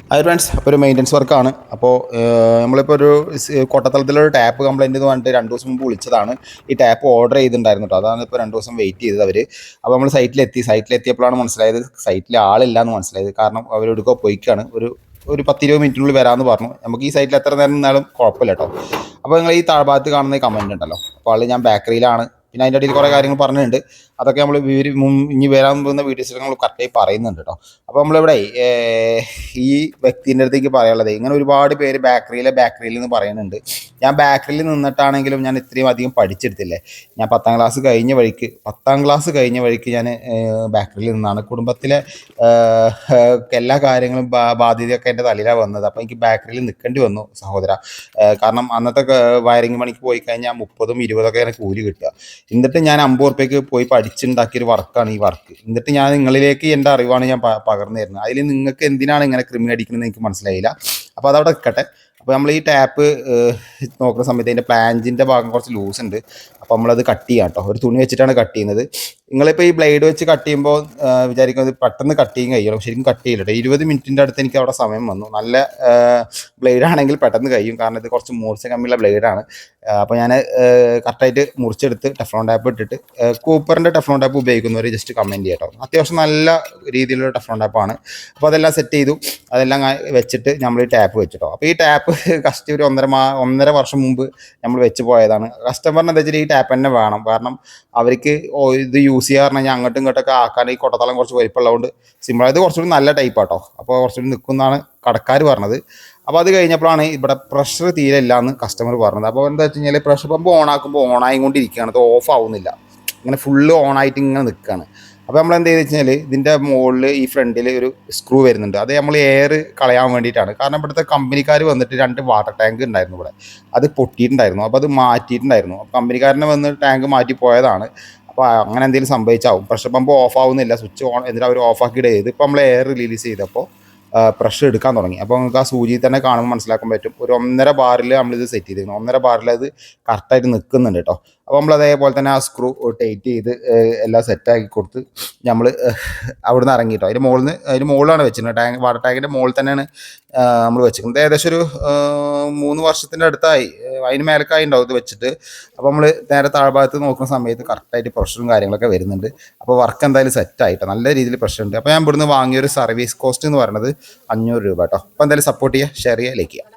Hi friends, അപ്പോൾ ഒരു maintenance വർക്കാണ്. അപ്പോൾ നമ്മളിപ്പോൾ ഒരു കൊട്ടത്തളത്തിലൊരു ടാപ്പ് കംപ്ലയിൻറ്റ് എന്ന് പറഞ്ഞിട്ട് 2 ദിവസം മുമ്പ് വിളിച്ചതാണ്. ഈ ടാപ്പ് ഓർഡർ ചെയ്തിട്ടുണ്ടായിരുന്നു കേട്ടോ. അതാണ് ഇപ്പോൾ 2 ദിവസം വെയിറ്റ് ചെയ്തത് അവർ. അപ്പോൾ നമ്മൾ സൈറ്റിലെത്തിയപ്പോഴാണ് മനസ്സിലായത് സൈറ്റിൽ ആളില്ല എന്ന് മനസ്സിലായത്. കാരണം അവരെടുക്കോ പോയിക്കാണ്. ഒരു 10-20 മിനിറ്റിനുള്ളിൽ വരാമെന്ന് പറഞ്ഞു. നമുക്ക് ഈ സൈറ്റിൽ എത്ര നേരം നിന്നാലും കുഴപ്പമില്ല കേട്ടോ. അപ്പോൾ നിങ്ങൾ ഈ താഴ്ഭാഗത്ത് കാണുന്ന കമൻറ്റ് ഉണ്ടല്ലോ, അപ്പോൾ ഞാൻ ബേക്കറിയിലാണ്. പിന്നെ അതിൻ്റെ ഇടയിൽ കുറേ കാര്യങ്ങൾ പറഞ്ഞിട്ടുണ്ട്. അതൊക്കെ നമ്മൾ ഇനി വരാൻ പോകുന്ന വീഡിയോസിൽ നമ്മൾ കറക്റ്റായി പറയുന്നുണ്ട് കേട്ടോ. അപ്പോൾ നമ്മളിവിടെ ഈ വ്യക്തിൻ്റെ അടുത്തേക്ക് പറയാനുള്ളത്, ഇങ്ങനെ ഒരുപാട് പേര് ബേക്കറിയിൽ എന്ന് പറയുന്നുണ്ട്. ഞാൻ ബേക്കറിയിൽ നിന്നിട്ടാണെങ്കിലും ഞാൻ ഇത്രയും അധികം പഠിച്ചെടുത്തില്ലേ. ഞാൻ 10ാം ക്ലാസ് കഴിഞ്ഞ വഴിക്ക് ഞാൻ ബേക്കറിയിൽ നിന്നാണ്. കുടുംബത്തിലെ എല്ലാ കാര്യങ്ങളും ബാധ്യതയൊക്കെ എൻ്റെ തലയിലാണ് വന്നത്. അപ്പോൾ എനിക്ക് ബേക്കറിയിൽ നിൽക്കേണ്ടി വന്നു സഹോദര. കാരണം അന്നത്തെ വയറിങ് പണിക്ക് പോയി കഴിഞ്ഞാൽ 30-20 എനിക്ക് കൂലി കിട്ടുക. എന്നിട്ട് ഞാൻ 50 ഉറുപ്പ്യക്ക് പോയി പഠിച്ചുണ്ടാക്കിയൊരു വർക്കാണ് ഈ വർക്ക്. എന്നിട്ട് ഞാൻ നിങ്ങളിലേക്ക് എൻ്റെ അറിവാണ് ഞാൻ പകർന്നു തരുന്നത്. അതിൽ നിങ്ങൾക്ക് എന്തിനാണ് ഇങ്ങനെ ക്രിമിനൽ അടിക്കണമെന്ന് എനിക്ക് മനസ്സിലായില്ല. അപ്പോൾ അതവിടെ നിൽക്കട്ടെ. അപ്പോൾ നമ്മൾ ഈ ടാപ്പ് നോക്കുന്ന സമയത്ത് അതിൻ്റെ പ്ലാഞ്ചിൻ്റെ ഭാഗം കുറച്ച് ലൂസ് ഉണ്ട്. അപ്പോൾ നമ്മളത് കട്ട് ചെയ്യാം കേട്ടോ. ഒരു തുണി വെച്ചിട്ടാണ് കട്ട് ചെയ്യുന്നത്. നിങ്ങളിപ്പോൾ ഈ ബ്ലേഡ് വെച്ച് കട്ട് ചെയ്യുമ്പോൾ വിചാരിക്കുന്നത് പെട്ടെന്ന് കട്ട് ചെയ്യാൻ കഴിയണം. ശരിക്കും കട്ട് ചെയ്യില്ല. 20 മിനിറ്റിൻ്റെ അടുത്ത് എനിക്ക് അവിടെ സമയം വന്നു. നല്ല ബ്ലേഡാണെങ്കിൽ പെട്ടെന്ന് കഴിയും. കാരണം ഇത് കുറച്ച് മൂർച്ച കമ്മിയുള്ള ബ്ലേഡാണ്. അപ്പോൾ ഞാൻ കറക്റ്റായിട്ട് മുറിച്ചെടുത്ത് ടെഫ്ലോൺ ടാപ്പ് ഇട്ടിട്ട്, കൂപ്പറിൻ്റെ ടെഫ്ലോൺ ടാപ്പ് ഉപയോഗിക്കുന്നവർ ജസ്റ്റ് കമൻറ്റ് ചെയ്യാം കേട്ടോ. അത്യാവശ്യം നല്ല രീതിയിലുള്ള ടെഫ്ലോൺ ടാപ്പാണ്. അപ്പോൾ അതെല്ലാം സെറ്റ് ചെയ്തു. അതെല്ലാം വെച്ചിട്ട് നമ്മൾ ഈ ടാപ്പ് വെച്ചിട്ടോ. അപ്പോൾ ഈ ടാപ്പ് കസ്റ്റ് ഒരു 1.5 വർഷം മുമ്പ് നമ്മൾ വെച്ച് പോയതാണ്. കസ്റ്റമറിന് എന്താ വെച്ചാൽ ഈ ടാപ്പ് തന്നെ വേണം. കാരണം അവർക്ക് ഇത് യൂസ് ചെയ്യാറ് കഴിഞ്ഞാൽ അങ്ങോട്ടും ഇങ്ങോട്ടൊക്കെ ആക്കാൻ ഈ കൊട്ടത്തളം കുറച്ച് വലിപ്പമുള്ളതുകൊണ്ട് സിമ്പിളായത് കുറച്ചുകൂടി നല്ല ടൈപ്പ് ആട്ടോ. അപ്പോൾ കുറച്ചുകൂടി നിൽക്കുന്നതാണ് കടക്കാർ പറഞ്ഞത്. അപ്പോൾ അത് കഴിഞ്ഞപ്പോഴാണ് ഇവിടെ പ്രഷർ തീരെ ഇല്ല എന്ന് കസ്റ്റമർ പറഞ്ഞത്. അപ്പോൾ എന്താ വെച്ച് കഴിഞ്ഞാൽ പ്രഷർ പമ്പ് ഓണാക്കുമ്പോൾ ഓണായിക്കൊണ്ടിരിക്കുകയാണ്. അത് ഓഫ് ആവുന്നില്ല. ഇങ്ങനെ ഫുള്ള് ഓണായിട്ട് ഇങ്ങനെ നിൽക്കുകയാണ്. അപ്പോൾ നമ്മൾ എന്ത് ചെയ്ത് വെച്ച് കഴിഞ്ഞാൽ ഇതിൻ്റെ മുകളിൽ ഈ ഫ്രണ്ടിൽ ഒരു സ്ക്രൂ വരുന്നുണ്ട്. അത് നമ്മൾ എയർ കളയാൻ വേണ്ടിയിട്ടാണ്. കാരണം ഇവിടുത്തെ കമ്പനിക്കാർ വന്നിട്ട് 2 വാട്ടർ ടാങ്ക് ഉണ്ടായിരുന്നു ഇവിടെ. അത് പൊട്ടിയിട്ടുണ്ടായിരുന്നു. അപ്പോൾ അത് മാറ്റിയിട്ടുണ്ടായിരുന്നു. അപ്പോൾ കമ്പനിക്കാരനെ വന്ന് ടാങ്ക് മാറ്റി പോയതാണ്. അപ്പോൾ അങ്ങനെ എന്തെങ്കിലും സംഭവിച്ചാവും. പ്രഷർ പമ്പ് ഓഫ് ആവുന്നില്ല. സ്വിച്ച് ഓൺ എന്നിട്ട് അവർ ഓഫ് ആക്കിയിട്ട് ചെയ്ത് ഇപ്പോൾ നമ്മൾ എയർ റിലീസ് ചെയ്തപ്പോൾ പ്രഷർ എടുക്കാൻ തുടങ്ങി. അപ്പോൾ നമുക്ക് ആ സൂചിയിൽ തന്നെ കാണുമ്പോൾ മനസ്സിലാക്കാൻ പറ്റും. ഒരു 1.5 ബാറിൽ നമ്മളിത് സെറ്റ് ചെയ്തിരുന്നു. 1.5 ബാറിൽ അത് കറക്റ്റായിട്ട് നിൽക്കുന്നുണ്ട് കേട്ടോ. അപ്പോൾ നമ്മൾ അതേപോലെ തന്നെ ആ സ്ക്രൂ ടൈറ്റ് ചെയ്ത് എല്ലാം സെറ്റാക്കി കൊടുത്ത് നമ്മൾ അവിടെ നിന്ന് ഇറങ്ങിയിട്ടോ. അതിന് മുകളിലാണ് വെച്ചിരുന്നത്. വാട്ടർ ടാങ്കിൻ്റെ മുകളിൽ തന്നെയാണ് നമ്മൾ വെച്ചിരിക്കുന്നത്. ഏകദേശം ഒരു 3 വർഷത്തിൻ്റെ അടുത്തായി, അതിന് മേലക്കായി ഉണ്ടാവും ഇത് വെച്ചിട്ട്. അപ്പോൾ നമ്മൾ നേരെ താഴ്ഭാഗത്ത് നോക്കുന്ന സമയത്ത് കറക്റ്റായിട്ട് പ്രഷറും കാര്യങ്ങളൊക്കെ വരുന്നുണ്ട്. അപ്പോൾ വർക്ക് എന്തായാലും സെറ്റായിട്ടോ. നല്ല രീതിയിൽ പ്രഷറുണ്ട്. അപ്പോൾ ഞാൻ ഇവിടുന്ന് വാങ്ങിയൊരു സർവീസ് കോസ്റ്റ് എന്ന് പറയുന്നത് 500 രൂപ കേട്ടോ. അപ്പോൾ എന്തായാലും സപ്പോർട്ട് ചെയ്യുക, ഷെയർ ചെയ്യുക, ലൈക്ക് ചെയ്യുക.